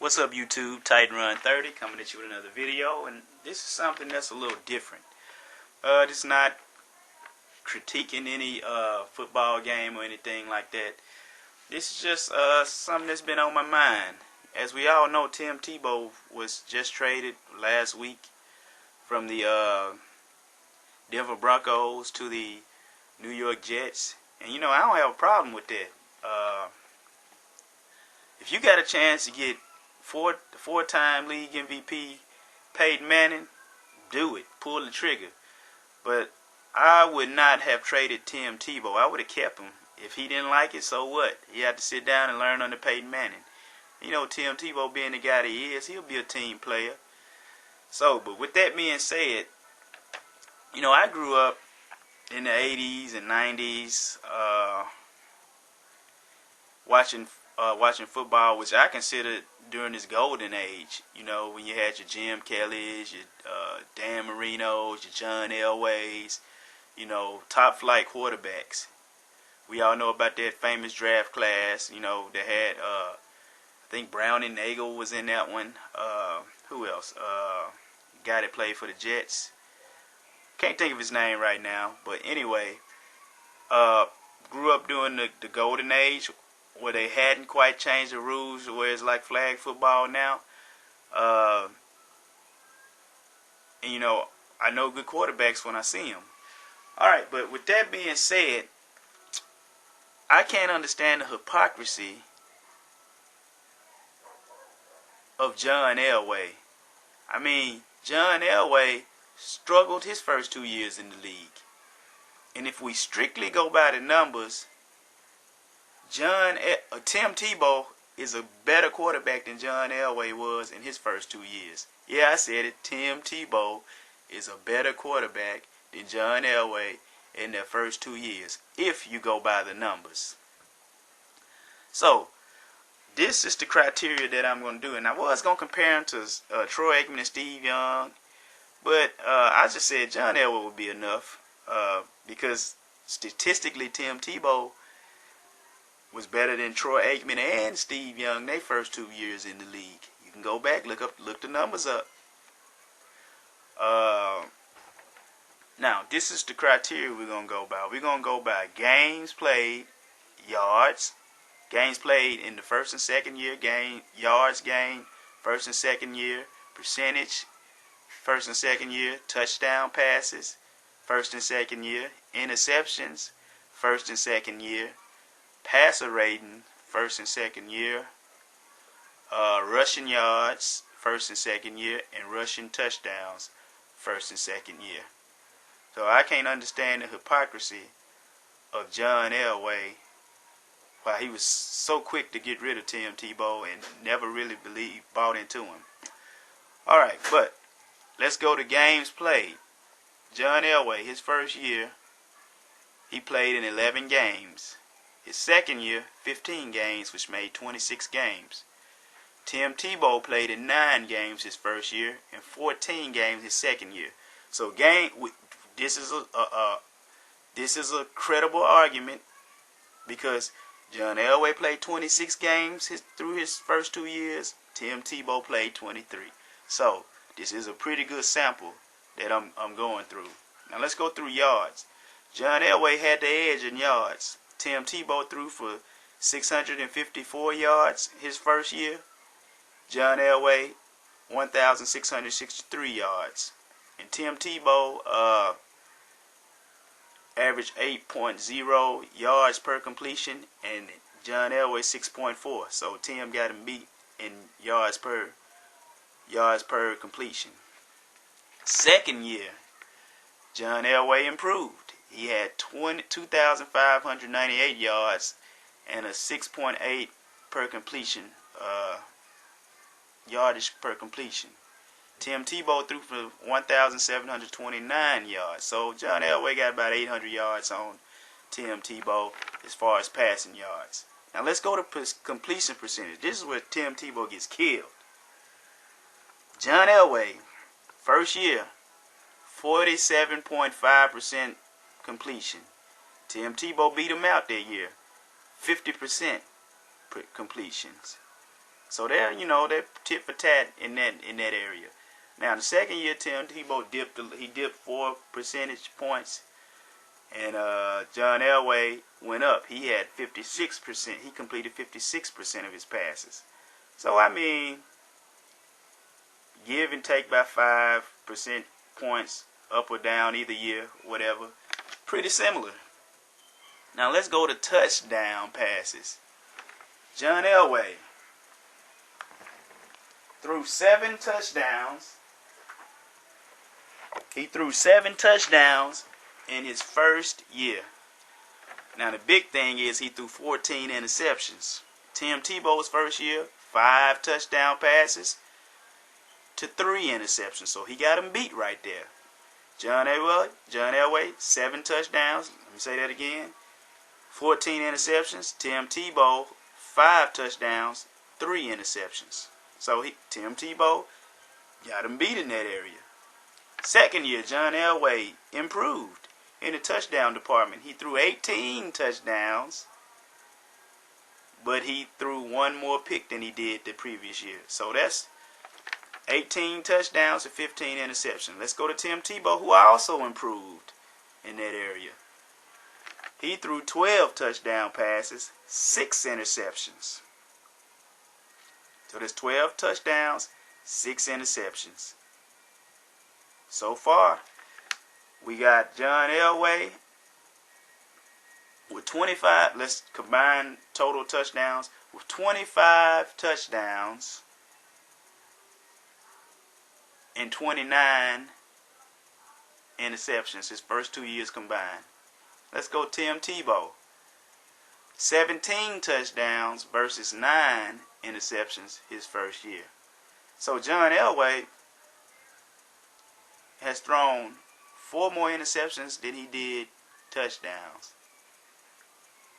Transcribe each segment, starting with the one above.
What's up, YouTube? Titan Run 30 coming at you with another video, and this is something that's a little different. This is not critiquing any football game or anything like that. This is just something that's been on my mind. As we all know, Tebow was just traded last week from the Denver Broncos to the New York Jets, and I don't have a problem with that. If you got a chance to get four-time league MVP Peyton Manning, do it. Pull the trigger. But I would not have traded Tebow. I would have kept him. If he didn't like it, so what? He had to sit down and learn under Peyton Manning. Tebow being the guy that he is, he'll be a team player. But with that being said, I grew up in the 80s and 90s watching football, which I consider during this golden age. When you had your Jim Kellys, your Dan Marinos, your John Elways, top flight quarterbacks. We all know about that famous draft class. They had I think Browning Nagel was in that one. Who else? Guy that played for the Jets. Can't think of his name right now. But anyway, grew up during the golden age, where they hadn't quite changed the rules to where it's like flag football now. And I know good quarterbacks when I see them. Alright, but with that being said, I can't understand the hypocrisy of John Elway. I mean, John Elway struggled his first 2 years in the league. And if we strictly go by the numbers, Tim Tebow is a better quarterback than John Elway was in his first 2 years. Yeah, I said it. Tim Tebow is a better quarterback than John Elway in their first 2 years, if you go by the numbers. So, this is the criteria that I'm going to do. And I was going to compare him to Troy Aikman and Steve Young, but I just said John Elway would be enough because statistically Tim Tebow was better than Troy Aikman and Steve Young their first 2 years in the league. You can go back, look the numbers up. Now, this is the criteria we're going to go by. We're going to go by games played, yards, games played in the first and second year, yards gained, first and second year, percentage, first and second year, touchdown passes, first and second year, interceptions, first and second year, passer rating, first and second year, rushing yards, first and second year, and rushing touchdowns, first and second year. So I can't understand the hypocrisy of John Elway, why he was so quick to get rid of Tim Tebow and never really bought into him. Alright, but let's go to games played. John Elway, his first year, he played in 11 games. His second year, 15 games, which made 26 games. Tim Tebow played in 9 games his first year and 14 games his second year. So this is a credible argument because John Elway played 26 games through his first 2 years. Tim Tebow played 23. So this is a pretty good sample that I'm going through. Now let's go through yards. John Elway had the edge in yards. Tim Tebow threw for 654 yards his first year. John Elway, 1,663 yards. And Tim Tebow averaged 8.0 yards per completion, and John Elway 6.4. So Tim got him beat in yards per completion. Second year, John Elway improved. He had 2,598 yards and a 6.8 per completion, yardage per completion. Tim Tebow threw for 1,729 yards. So John Elway got about 800 yards on Tim Tebow as far as passing yards. Now let's go to completion percentage. This is where Tim Tebow gets killed. John Elway, first year, 47.5% completion. Tim Tebow beat him out that year, 50% completions. So they're tit for tat in that area. Now the second year, Tim Tebow dipped 4 percentage points, and John Elway went up. He had 56%. He completed 56% of his passes. So I mean, give and take by 5% points up or down either year, whatever. Pretty similar. Now let's go to touchdown passes. John Elway threw 7 touchdowns. He threw 7 touchdowns in his first year. Now the big thing is he threw 14 interceptions. Tim Tebow's first year, 5 touchdown passes to 3 interceptions. So he got him beat right there. John Elway, 7 touchdowns. Let me say that again. 14 interceptions. Tim Tebow, 5 touchdowns, 3 interceptions. So Tim Tebow got him beat in that area. Second year, John Elway improved in the touchdown department. He threw 18 touchdowns, but he threw 1 more pick than he did the previous year. So that's 18 touchdowns and 15 interceptions. Let's go to Tim Tebow, who also improved in that area. He threw 12 touchdown passes, 6 interceptions. So there's 12 touchdowns, 6 interceptions. So far, we got John Elway with 25. Let's combine total touchdowns with 25 touchdowns and 29 interceptions his first 2 years combined. Let's go Tim Tebow. 17 touchdowns versus 9 interceptions his first year. So John Elway has thrown 4 more interceptions than he did touchdowns.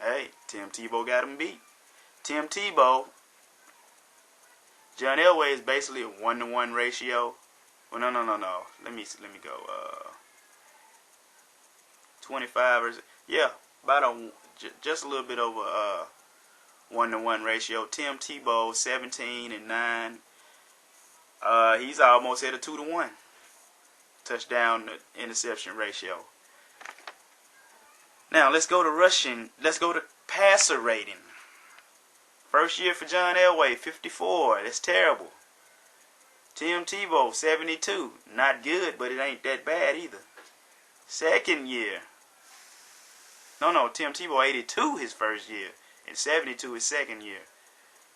Hey, Tim Tebow got him beat. Tim Tebow, John Elway is basically a 1-to-1 ratio. Well, no. Let me go. 25 versus, yeah, about just a little bit over 1-to-1 ratio. Tim Tebow, 17 and 9. He's almost at a 2-to-1 touchdown to interception ratio. Now let's go to passer rating. First year for John Elway, 54. That's terrible. Tim Tebow, 72. Not good, but it ain't that bad either. Second year. No, Tim Tebow, 82 his first year, and 72 his second year.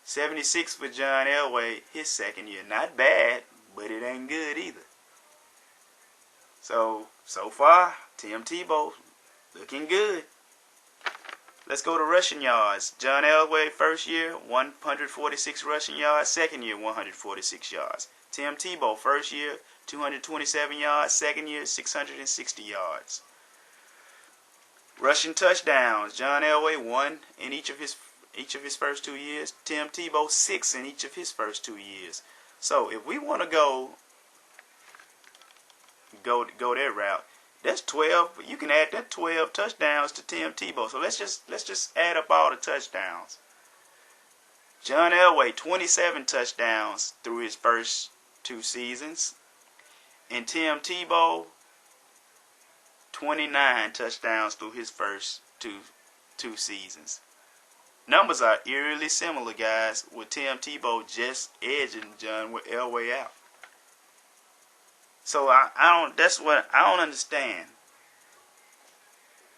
76 for John Elway, his second year. Not bad, but it ain't good either. So far, Tim Tebow looking good. Let's go to rushing yards. John Elway, first year, 146 rushing yards. Second year, 146 yards. Tim Tebow, first year, 227 yards. Second year, 660 yards. Rushing touchdowns. John Elway, 1 in each of his first 2 years. Tim Tebow, 6 in each of his first 2 years. So if we want to go that route, that's 12. You can add that 12 touchdowns to Tim Tebow. So let's just add up all the touchdowns. John Elway, 27 touchdowns through his first 2 seasons, and Tim Tebow, 29 touchdowns through his first two seasons. Numbers are eerily similar, guys, with Tim Tebow just edging John Elway out. So I don't understand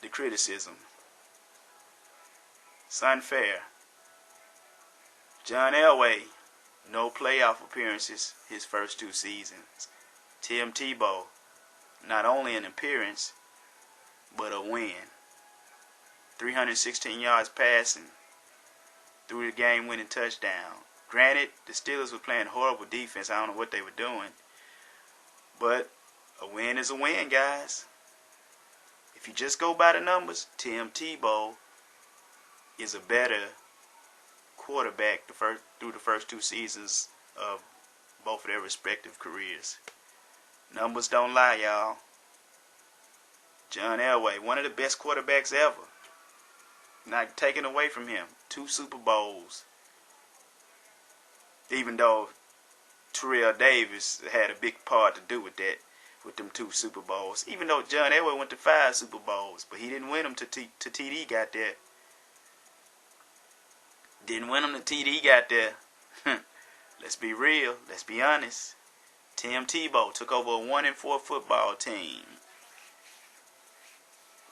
the criticism. It's unfair. John Elway, no playoff appearances his first 2 seasons. Tim Tebow, not only an appearance, but a win. 316 yards passing through the game-winning touchdown. Granted, the Steelers were playing horrible defense. I don't know what they were doing. But a win is a win, guys. If you just go by the numbers, Tim Tebow is a better quarterback through the first 2 seasons of both of their respective careers. Numbers don't lie, y'all. John Elway, one of the best quarterbacks ever. Not taken away from him. 2 Super Bowls. Even though Terrell Davis had a big part to do with that, with them 2 Super Bowls. Even though John Elway went to 5 Super Bowls, but he didn't win them to TD got there. Didn't win them to TD got there. Let's be real. Let's be honest. Tim Tebow took over a 1-4 football team.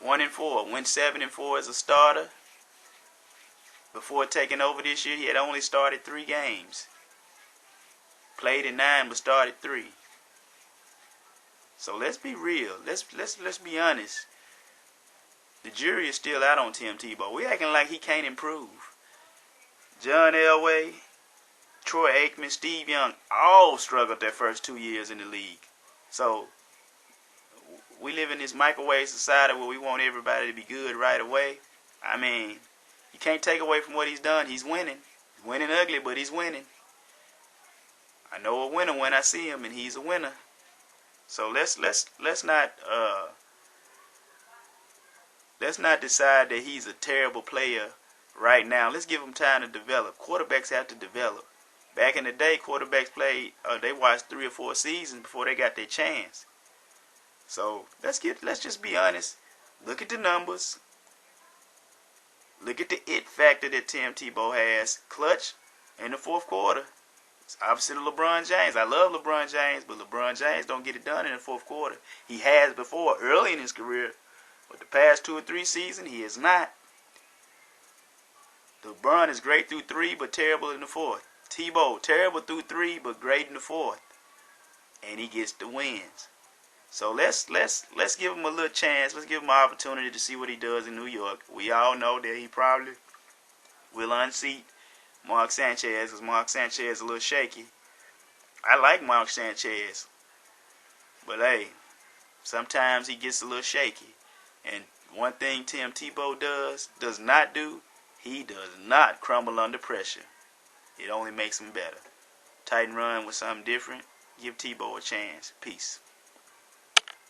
1-4. Went 7-4 as a starter. Before taking over this year, he had only started 3 games. Played in 9, but started 3. So let's be real. Let's be honest. The jury is still out on Tim Tebow. We acting like he can't improve. John Elway, Troy Aikman, Steve Young, all struggled their first 2 years in the league. So we live in this microwave society where we want everybody to be good right away. I mean, you can't take away from what he's done. He's winning. He's winning ugly, but he's winning. I know a winner when I see him, and he's a winner. So let's not decide that he's a terrible player right now. Let's give him time to develop. Quarterbacks have to develop. Back in the day, quarterbacks played. They watched 3 or 4 seasons before they got their chance. So let's just be honest. Look at the numbers. Look at the it factor that Tim Tebow has. Clutch in the 4th quarter. It's opposite of LeBron James. I love LeBron James, but LeBron James don't get it done in the 4th quarter. He has before, early in his career. But the past 2 or 3 seasons, he is not. LeBron is great through 3, but terrible in the 4th. Tebow, terrible through 3, but great in the 4th. And he gets the wins. So let's give him a little chance. Let's give him an opportunity to see what he does in New York. We all know that he probably will unseat Mark Sanchez, because Mark Sanchez is a little shaky. I like Mark Sanchez. But hey, sometimes he gets a little shaky. And one thing Tim Tebow does not do, he does not crumble under pressure. It only makes him better. Titan run with something different. Give Tebow a chance. Peace.